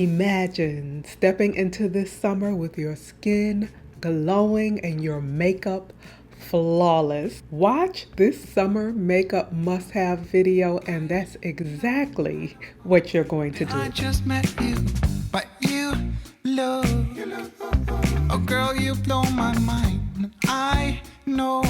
Imagine stepping into this summer with your skin glowing and your makeup flawless. Watch this summer makeup must-have video, and that's exactly what you're going to do. I just met you, but you look, oh girl, you blow my mind. I know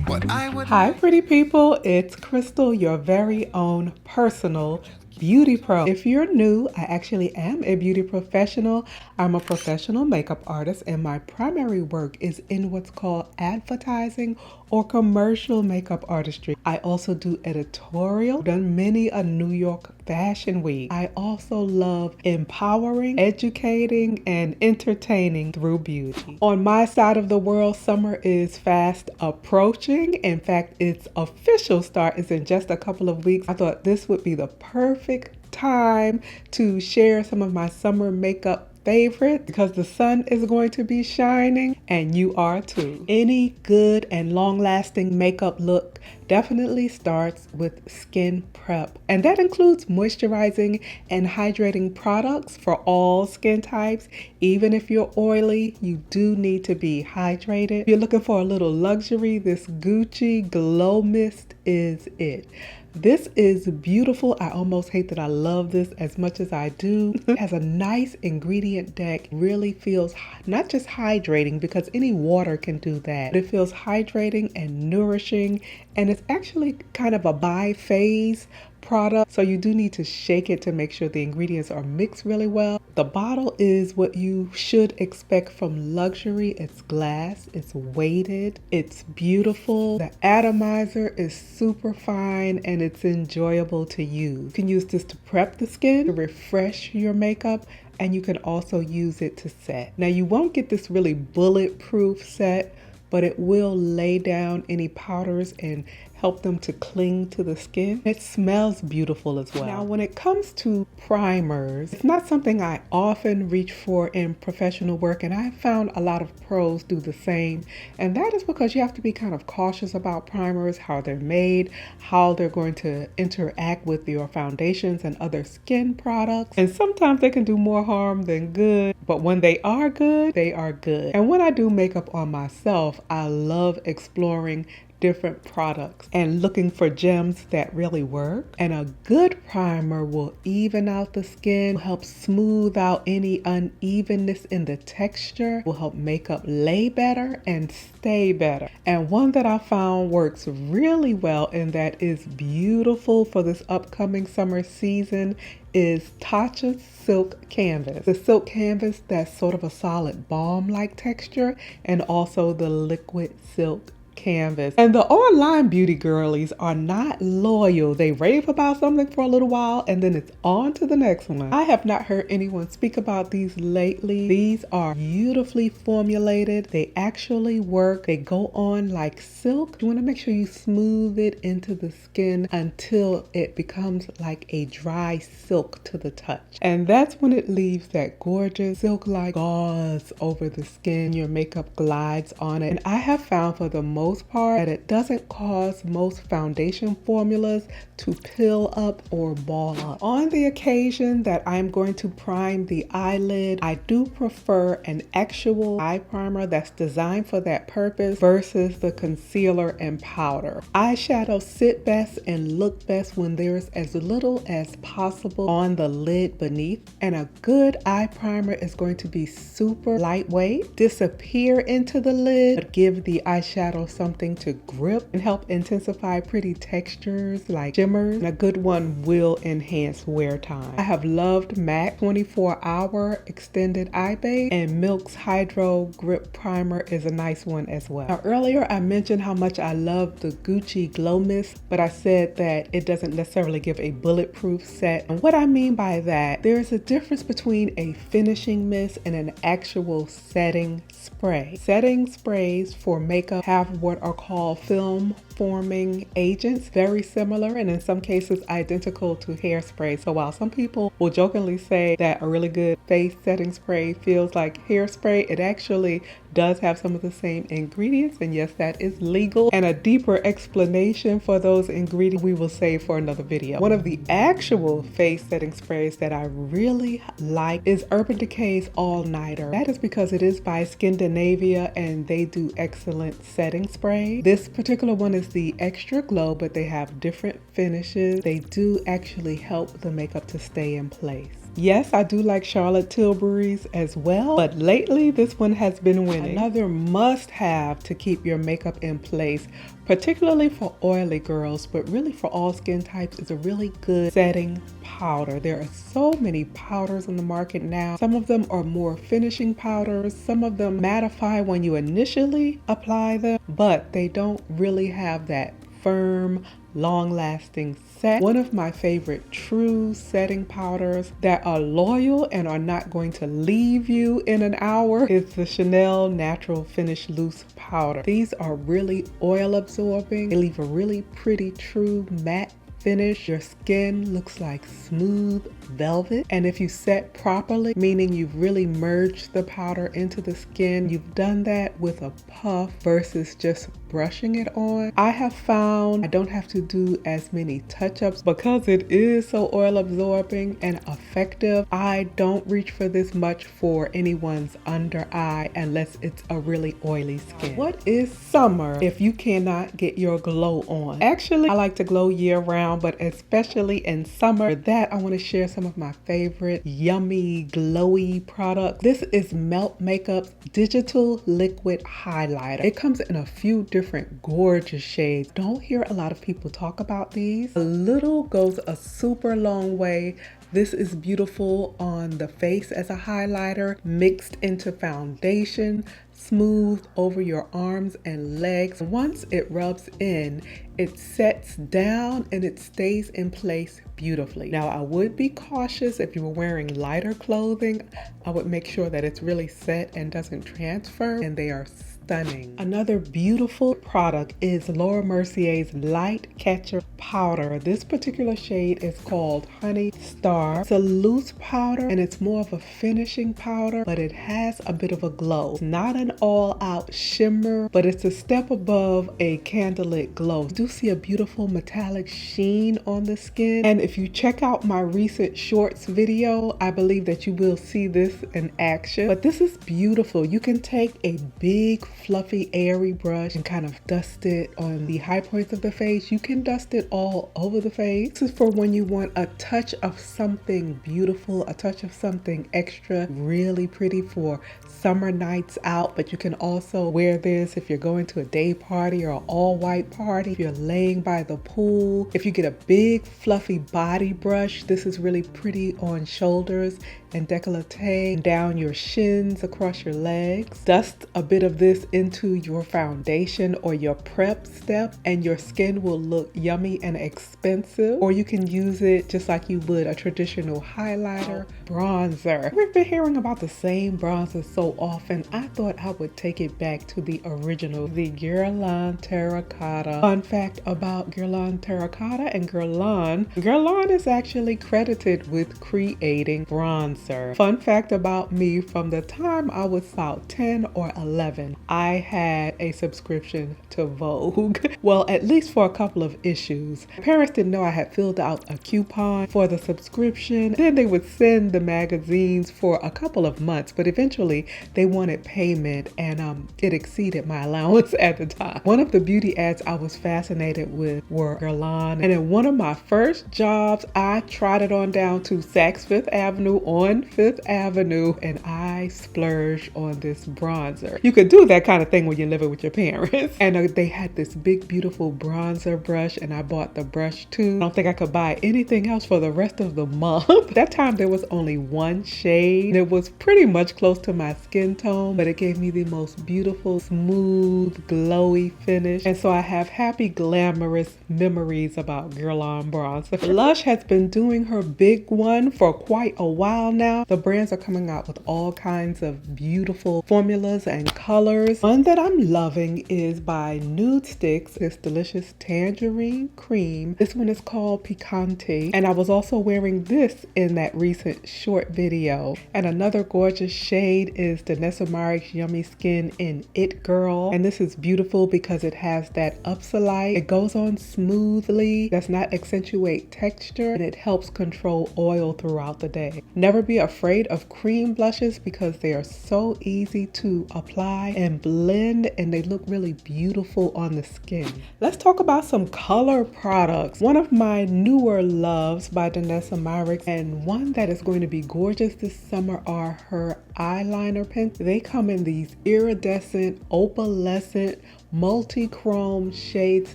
what I would. Hi pretty people, it's Crystal, your very own personal beauty pro. If you're new, I actually am a beauty professional. I'm a professional makeup artist and my primary work is in what's called advertising or commercial makeup artistry. I also do editorial, done many a New York fashion week. I also love empowering, educating, and entertaining through beauty. On my side of the world, summer is fast approaching. In fact, its official start is in just a couple of weeks. I thought this would be the perfect time to share some of my summer makeup favorite because the sun is going to be shining and you are too. Any good and long-lasting makeup look definitely starts with skin prep, and that includes moisturizing and hydrating products for all skin types. Even if you're oily, you do need to be hydrated. If you're looking for a little luxury, this Gucci Glow Mist is it. This is beautiful. I almost hate that I love this as much as I do. It has a nice ingredient deck. Really feels not just hydrating, because any water can do that, but it feels hydrating and nourishing, and it's actually kind of a bi-phase product, so you do need to shake it to make sure the ingredients are mixed really well. The bottle is what you should expect from luxury. It's glass, it's weighted, it's beautiful. The atomizer is super fine and it's enjoyable to use. You can use this to prep the skin, to refresh your makeup, and you can also use it to set. Now you won't get this really bulletproof set, but it will lay down any powders and help them to cling to the skin. It smells beautiful as well. Now, when it comes to primers, it's not something I often reach for in professional work, and I found a lot of pros do the same. And that is because you have to be kind of cautious about primers, how they're made, how they're going to interact with your foundations and other skin products. And sometimes they can do more harm than good, but when they are good, they are good. And when I do makeup on myself, I love exploring different products and looking for gems that really work. And a good primer will even out the skin, will help smooth out any unevenness in the texture, will help makeup lay better and stay better. And one that I found works really well and that is beautiful for this upcoming summer season is Tatcha's Silk Canvas. The silk canvas that's sort of a solid balm-like texture, and also the liquid silk canvas. And the online beauty girlies are not loyal. They rave about something for a little while and then it's on to the next one. I have not heard anyone speak about these lately. These are beautifully formulated. They actually work. They go on like silk. You want to make sure you smooth it into the skin until it becomes like a dry silk to the touch. And that's when it leaves that gorgeous silk-like gauze over the skin. Your makeup glides on it. And I have found for the most part that it doesn't cause most foundation formulas to pill up or ball up. On the occasion that I'm going to prime the eyelid, I do prefer an actual eye primer that's designed for that purpose versus the concealer and powder. Eyeshadows sit best and look best when there's as little as possible on the lid beneath, and a good eye primer is going to be super lightweight, disappear into the lid, but give the eyeshadow something to grip and help intensify pretty textures like shimmers. And a good one will enhance wear time. I have loved MAC 24-hour extended eye base, and Milk's Hydro Grip Primer is a nice one as well. Now earlier I mentioned how much I love the Gucci Glow Mist, but I said that it doesn't necessarily give a bulletproof set. And what I mean by that, there's a difference between a finishing mist and an actual setting spray. Setting sprays for makeup have what are called film forming agents, very similar and in some cases identical to hairspray. So while some people will jokingly say that a really good face setting spray feels like hairspray, it actually does have some of the same ingredients, and yes, that is legal. And a deeper explanation for those ingredients we will save for another video. One of the actual face setting sprays that I really like is Urban Decay's All Nighter. That is because it is by Scandinavia and they do excellent setting spray. This particular one is the Extra Glow, but they have different finishes. They do actually help the makeup to stay in place. Yes, I do like Charlotte Tilbury's as well, but lately this one has been winning. Another must-have to keep your makeup in place, particularly for oily girls, but really for all skin types, is a really good setting powder. There are so many powders in the market now. Some of them are more finishing powders. Some of them mattify when you initially apply them, but they don't really have that firm, long-lasting set. One of my favorite true setting powders that are loyal and are not going to leave you in an hour is the Chanel Natural Finish Loose Powder. These are really oil absorbing. They leave a really pretty true matte finish. Your skin looks like smooth velvet, and if you set properly, meaning you've really merged the powder into the skin, you've done that with a puff versus just brushing it on, I have found I don't have to do as many touch-ups because it is so oil absorbing and effective. I don't reach for this much for anyone's under eye unless it's a really oily skin. What is summer if you cannot get your glow on? Actually, I like to glow year round, but especially in summer. For that, I want to share some of my favorite yummy glowy products. This is Melt Makeup's Digital Liquid Highlighter. It comes in a few different gorgeous shades. Don't hear a lot of people talk about these. A little goes a super long way. This is beautiful on the face as a highlighter, mixed into foundation, smooth over your arms and legs. Once it rubs in, it sets down and it stays in place beautifully. Now, I would be cautious if you were wearing lighter clothing. I would make sure that it's really set and doesn't transfer, and they are stunning. Another beautiful product is Laura Mercier's Light Catcher Powder. This particular shade is called Honey Star. It's a loose powder and it's more of a finishing powder, but it has a bit of a glow. It's not an all-out shimmer, but it's a step above a candlelit glow. You do see a beautiful metallic sheen on the skin, and if you check out my recent shorts video, I believe that you will see this in action. But this is beautiful. You can take a big fluffy airy brush and kind of dust it on the high points of the face. You can dust it all over the face. This is for when you want a touch of something beautiful, a touch of something extra, really pretty for summer nights out. But you can also wear this if you're going to a day party or an all white party, if you're laying by the pool. If you get a big fluffy body brush, this is really pretty on shoulders and décolleté, down your shins, across your legs. Dust a bit of this into your foundation or your prep step, and your skin will look yummy and expensive. Or you can use it just like you would a traditional highlighter, bronzer. We've been hearing about the same bronzers so often, I thought I would take it back to the original, the Guerlain Terracotta. Fun fact about Guerlain Terracotta and Guerlain is actually credited with creating bronzer. Fun fact about me, from the time I was about 10 or 11, I had a subscription to Vogue. Well, at least for a couple of issues. My parents didn't know I had filled out a coupon for the subscription. Then they would send the magazines for a couple of months, but eventually they wanted payment, and it exceeded my allowance at the time. One of the beauty ads I was fascinated with were Guerlain, and in one of my first jobs, I trotted on down to Saks Fifth Avenue on Fifth Avenue, and I splurged on this bronzer. You could do that kind of thing when you're living with your parents. And they had this big beautiful bronzer brush, and I bought the brush too. I don't think I could buy anything else for the rest of the month. That time there was only one shade. It was pretty much close to my skin tone, but it gave me the most beautiful, smooth, glowy finish. And so I have happy, glamorous memories about Guerlain bronzer. Lush has been doing her big one for quite a while now. The brands are coming out with all kinds of beautiful formulas and colors. colors. One that I'm loving is by Nude Sticks. This delicious tangerine cream. This one is called Picante. And I was also wearing this in that recent short video. And another gorgeous shade is Danessa Myricks Yummy Skin in It Girl. And this is beautiful because it has that upsolite. It goes on smoothly, does not accentuate texture, and it helps control oil throughout the day. Never be afraid of cream blushes because they are so easy to apply and blend, and they look really beautiful on the skin. Let's talk about some color products. One of my newer loves by Danessa Myricks, and one that is going to be gorgeous this summer, are her eyeliner pens. They come in these iridescent, opalescent, multi-chrome shades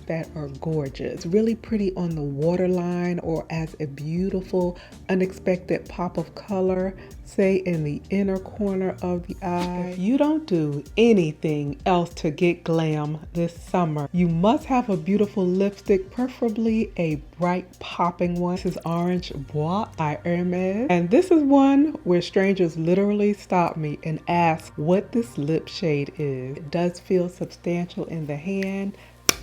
that are gorgeous, really pretty on the waterline or as a beautiful unexpected pop of color, say in the inner corner of the eye. If you don't do anything else to get glam this summer, you must have a beautiful lipstick, preferably a bright popping one. This is Orange Bois by Hermes, and this is one where strangers literally stop me and ask what this lip shade is. It does feel substantial in the hand.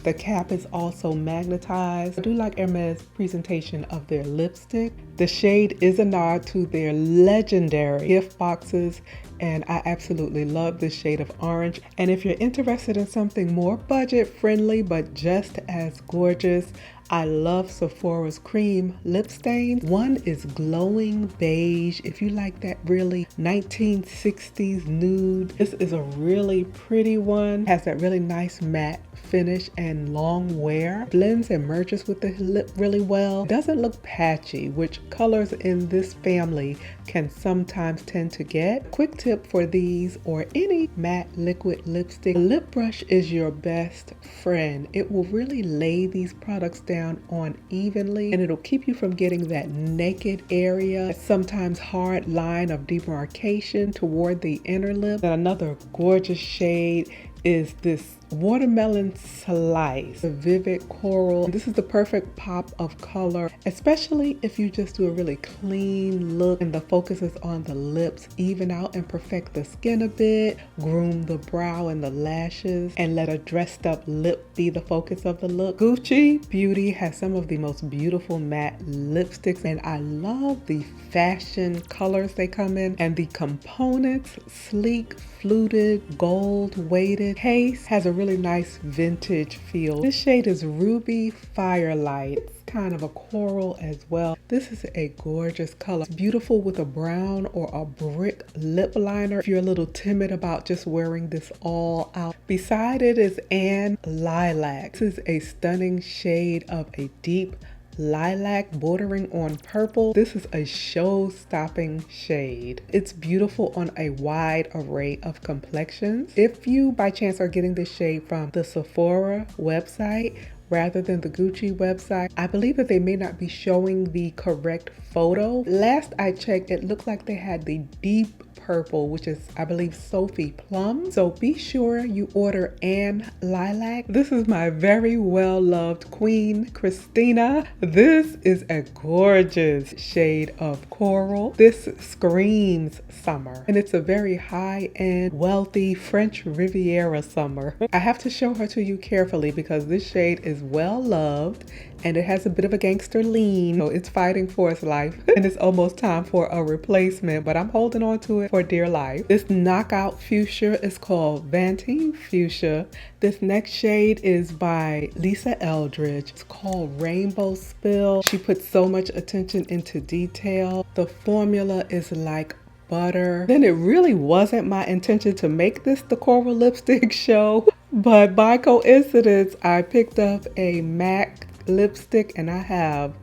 The cap is also magnetized. I do like Hermes' presentation of their lipstick. The shade is a nod to their legendary gift boxes, and I absolutely love this shade of orange. And if you're interested in something more budget friendly but just as gorgeous, I love Sephora's cream lip stains. One is glowing beige. If you like that really 1960s nude, this is a really pretty one. Has that really nice matte finish and long wear. Blends and merges with the lip really well. Doesn't look patchy, which colors in this family can sometimes tend to get. Quick tip for these or any matte liquid lipstick: a lip brush is your best friend. It will really lay these products down on evenly, and it'll keep you from getting that naked area, sometimes hard line of demarcation toward the inner lip. And another gorgeous shade is this Watermelon Slice, a vivid coral. This is the perfect pop of color, especially if you just do a really clean look and the focus is on the lips. Even out and perfect the skin a bit, groom the brow and the lashes, and let a dressed up lip be the focus of the look. Gucci Beauty has some of the most beautiful matte lipsticks, and I love the fashion colors they come in, and the components: sleek, fluted, gold weighted. Case has a really nice vintage feel. This shade is Ruby Firelight. It's kind of a coral as well. This is a gorgeous color. It's beautiful with a brown or a brick lip liner if you're a little timid about just wearing this all out. Beside it is Anne Lilac. This is a stunning shade of a deep lilac bordering on purple. This is a show-stopping shade. It's beautiful on a wide array of complexions. If you by chance are getting this shade from the Sephora website rather than the Gucci website, I believe that they may not be showing the correct photo. Last I checked, it looked like they had the deep purple, which is, I believe, Sophie Plum. So be sure you order Anne Lilac. This is my very well-loved Queen Christina. This is a gorgeous shade of coral. This screams summer, and it's a very high-end, wealthy French Riviera summer. I have to show her to you carefully because this shade is well-loved and it has a bit of a gangster lean. So it's fighting for its life and it's almost time for a replacement, but I'm holding on to it for dear life. This knockout fuchsia is called Vantine Fuchsia. This next shade is by Lisa Eldridge. It's called Rainbow Spill. She puts so much attention into detail. The formula is like butter. Then it really wasn't my intention to make this the coral lipstick show, but by coincidence, I picked up a MAC lipstick and I have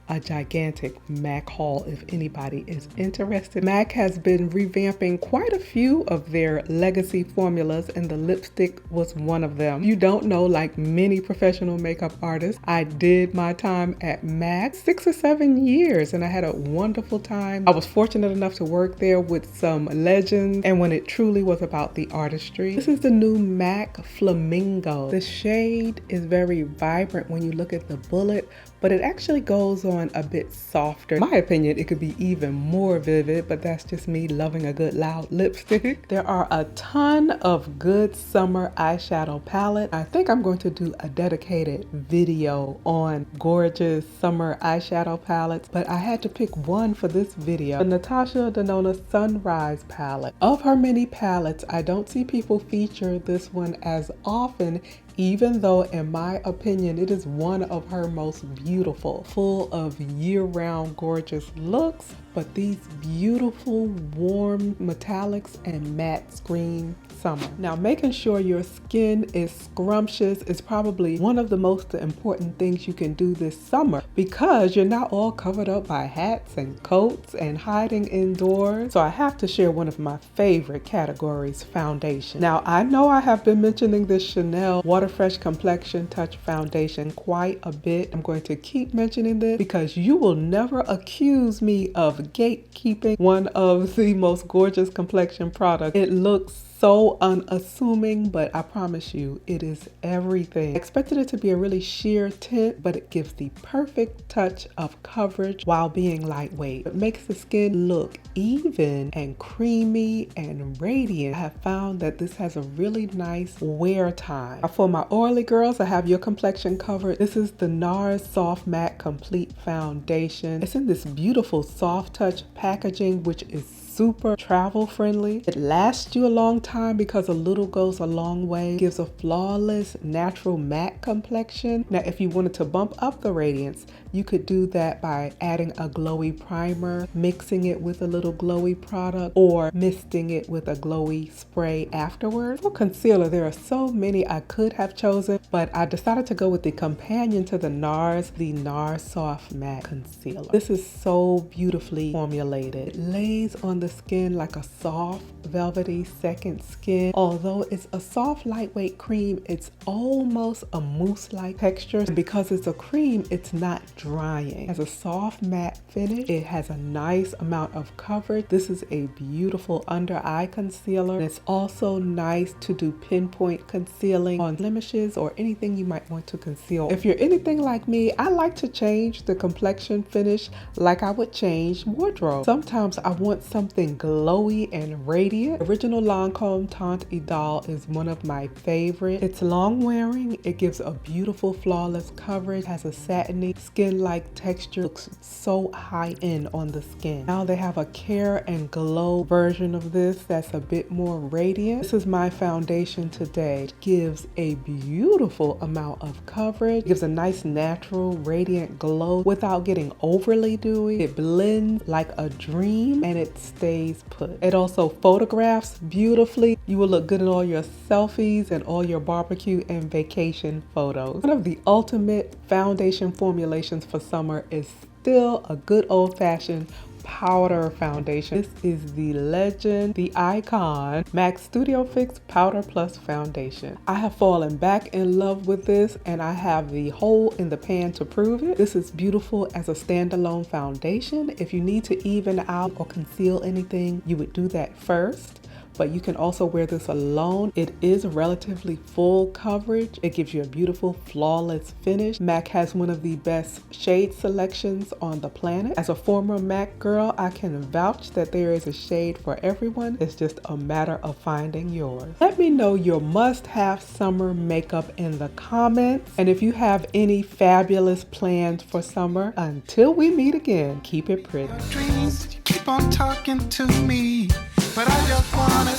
a gigantic MAC haul if anybody is interested. MAC has been revamping quite a few of their legacy formulas and the lipstick was one of them. You don't know, like many professional makeup artists, I did my time at MAC 6 or 7 years and I had a wonderful time. I was fortunate enough to work there with some legends and when it truly was about the artistry. This is the new MAC Flamingo. The shade is very vibrant when you look at the bullet, but it actually goes on a bit softer. In my opinion, it could be even more vivid, but that's just me loving a good loud lipstick. There are a ton of good summer eyeshadow palette. I think I'm going to do a dedicated video on gorgeous summer eyeshadow palettes, but I had to pick one for this video. The Natasha Denona Sunrise palette. Of her many palettes, I don't see people feature this one as often, even though in my opinion it is one of her most beautiful, full of year-round gorgeous looks, but these beautiful warm metallics and matte screen summer. Now, making sure your skin is scrumptious is probably one of the most important things you can do this summer, because you're not all covered up by hats and coats and hiding indoors. So I have to share one of my favorite categories, foundation. Now, I know I have been mentioning this Chanel Water Fresh Complexion Touch Foundation quite a bit. I'm going to keep mentioning this because you will never accuse me of gatekeeping one of the most gorgeous complexion products. It looks so unassuming, but I promise you it is everything. I expected it to be a really sheer tint, but it gives the perfect touch of coverage while being lightweight. It makes the skin look even and creamy and radiant. I have found that this has a really nice wear time. For my oily girls, I have your complexion covered. This is the NARS Soft Matte Complete Foundation. It's in this beautiful soft touch packaging, which is super travel friendly. It lasts you a long time because a little goes a long way. It gives a flawless natural matte complexion. Now, if you wanted to bump up the radiance, you could do that by adding a glowy primer, mixing it with a little glowy product, or misting it with a glowy spray afterwards. For concealer, there are so many I could have chosen, but I decided to go with the companion to the NARS Soft Matte Concealer. This is so beautifully formulated. It lays on the skin like a soft, velvety second skin. Although it's a soft, lightweight cream, it's almost a mousse-like texture. And because it's a cream, it's not drying. It has a soft matte finish. It has a nice amount of coverage. This is a beautiful under eye concealer. And it's also nice to do pinpoint concealing on blemishes or anything you might want to conceal. If you're anything like me, I like to change the complexion finish like I would change wardrobe. Sometimes I want something glowy and radiant. Original Lancome Teinte Idole is one of my favorites. It's long wearing. It gives a beautiful flawless coverage, has a satiny skin-like texture, looks so high end on the skin. Now they have a Care and Glow version of this that's a bit more radiant. This is my foundation today. It gives a beautiful amount of coverage. It gives a nice natural radiant glow without getting overly dewy. It blends like a dream and it stays put. It also photographs beautifully. You will look good in all your selfies and all your barbecue and vacation photos. One of the ultimate foundation formulations for summer is still a good old-fashioned powder foundation. This is the legend, the icon, MAC Studio Fix Powder Plus Foundation. I have fallen back in love with this and I have the hole in the pan to prove it. This is beautiful as a standalone foundation. If you need to even out or conceal anything, you would do that first. But you can also wear this alone. It is relatively full coverage. It gives you a beautiful, flawless finish. MAC has one of the best shade selections on the planet. As a former MAC girl, I can vouch that there is a shade for everyone. It's just a matter of finding yours. Let me know your must-have summer makeup in the comments. And if you have any fabulous plans for summer, until we meet again, keep it pretty. Dreams keep on talking to me, but I just wanna